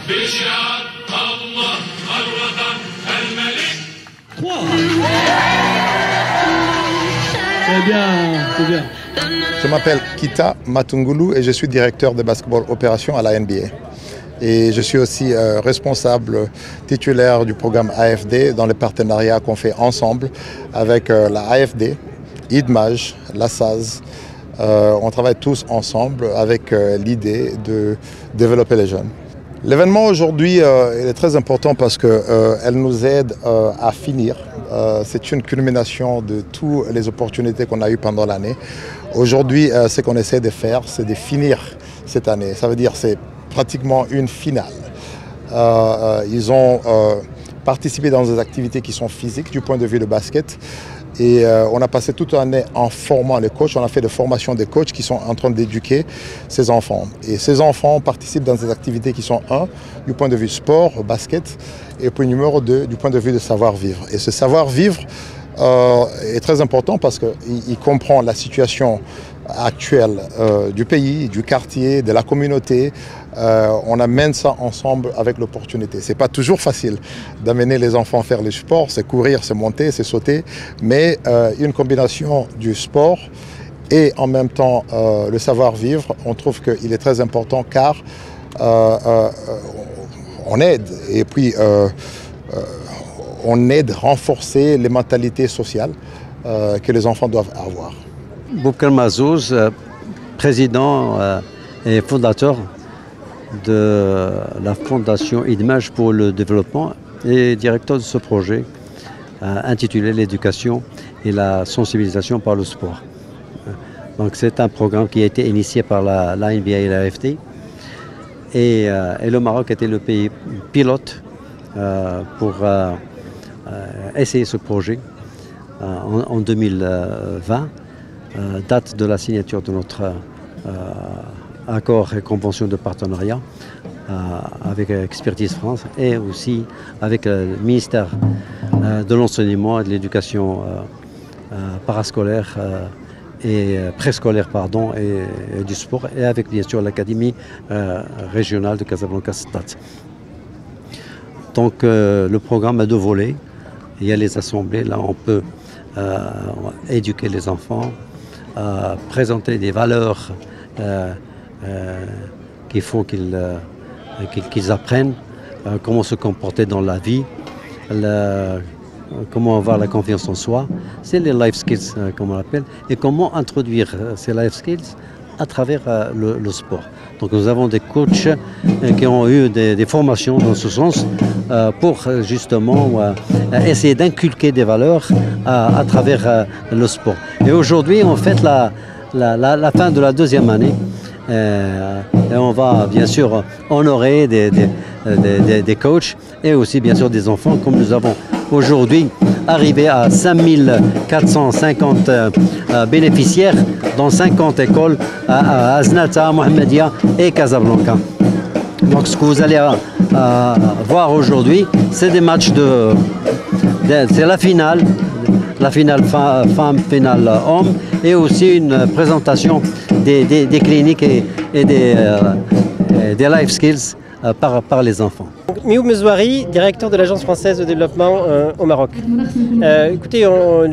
C'est bien, c'est bien. Je m'appelle Kita Matungulu et je suis directeur de basketball opération à la NBA. Et je suis aussi responsable titulaire du programme AFD dans les partenariats qu'on fait ensemble avec la AFD, IDMAJ, la SAS. On travaille tous ensemble avec l'idée de développer les jeunes. L'événement aujourd'hui est très important parce qu'elle nous aide à finir. C'est une culmination de toutes les opportunités qu'on a eues pendant l'année. Aujourd'hui, ce qu'on essaie de faire, c'est de finir cette année. Ça veut dire que c'est pratiquement une finale. Ils ont participé dans des activités qui sont physiques du point de vue de basket. Et on a passé toute l'année en formant les coachs. On a fait des formations des coachs qui sont en train d'éduquer ces enfants. Et ces enfants participent dans des activités qui sont, un, du point de vue sport, basket, et puis numéro 2, du point de vue de savoir-vivre. Et ce savoir-vivre est très important parce qu'il comprend la situation actuelle du pays, du quartier, de la communauté. On amène ça ensemble avec l'opportunité. C'est pas toujours facile d'amener les enfants faire le sport, c'est courir, c'est monter, c'est sauter, mais une combination du sport et en même temps le savoir-vivre, on trouve qu'il est très important car on aide et puis on aide à renforcer les mentalités sociales que les enfants doivent avoir. Boubacar Mazouz, président et fondateur de la fondation IDMAJ pour le développement et directeur de ce projet intitulé l'éducation et la sensibilisation par le sport. Donc c'est un programme qui a été initié par la NBA et la FT et le Maroc était le pays pilote pour essayer ce projet en 2020, date de la signature de notre accord et convention de partenariat avec Expertise France et aussi avec le ministère de l'enseignement et de l'éducation parascolaire et préscolaire et du sport et avec bien sûr l'académie régionale de Casablanca-Stade. Donc le programme a deux volets. Il y a les assemblées, là on peut éduquer les enfants, présenter des valeurs qu'il faut qu'ils apprennent, comment se comporter dans la vie, comment avoir la confiance en soi. C'est les life skills, comme on l'appelle, et comment introduire ces life skills à travers le sport. Donc nous avons des coachs qui ont eu des formations dans ce sens pour justement essayer d'inculquer des valeurs à travers le sport. Et aujourd'hui on fête la fin de la deuxième année et on va bien sûr honorer des coachs et aussi bien sûr des enfants comme nous avons aujourd'hui arrivé à 5450 bénéficiaires dans 50 écoles à Znata, Mohamedia et Casablanca. Donc ce que vous allez voir aujourd'hui, c'est des matchs c'est la finale femme, finale homme et aussi une présentation des cliniques et des life skills par les enfants. Mioub Mezouari, directeur de l'Agence française de développement au Maroc. Écoutez,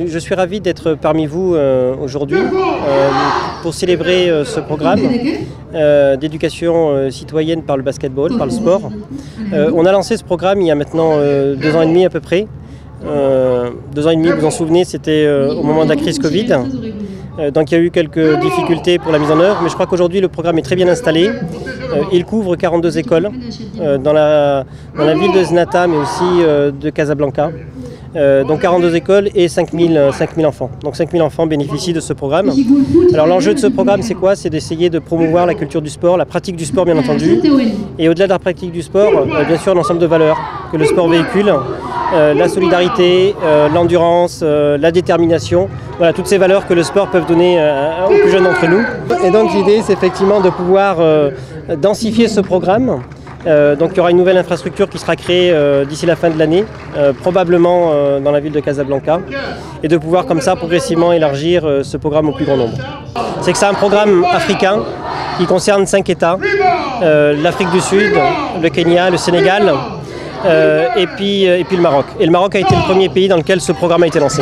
je suis ravi d'être parmi vous aujourd'hui pour célébrer ce programme d'éducation citoyenne par le basketball, par le sport. On a lancé ce programme il y a maintenant 2 ans et demi à peu près. 2 ans et demi, vous vous en souvenez, c'était au moment de la crise Covid. Donc il y a eu quelques difficultés pour la mise en œuvre, mais je crois qu'aujourd'hui le programme est très bien installé. Il couvre 42 écoles dans la ville de Znata, mais aussi de Casablanca. Donc 42 écoles et 5000 enfants. Donc 5000 enfants bénéficient de ce programme. Alors l'enjeu de ce programme, c'est quoi? C'est d'essayer de promouvoir la culture du sport, la pratique du sport bien entendu. Et au-delà de la pratique du sport, bien sûr l'ensemble de valeurs que le sport véhicule. La solidarité, l'endurance, la détermination. Voilà, toutes ces valeurs que le sport peut donner aux plus jeunes d'entre nous. Et donc l'idée, c'est effectivement de pouvoir densifier ce programme. Donc il y aura une nouvelle infrastructure qui sera créée d'ici la fin de l'année, probablement dans la ville de Casablanca, et de pouvoir comme ça progressivement élargir ce programme au plus grand nombre. C'est que c'est un programme africain qui concerne 5 États, l'Afrique du Sud, le Kenya, le Sénégal et puis le Maroc. Et le Maroc a été le premier pays dans lequel ce programme a été lancé.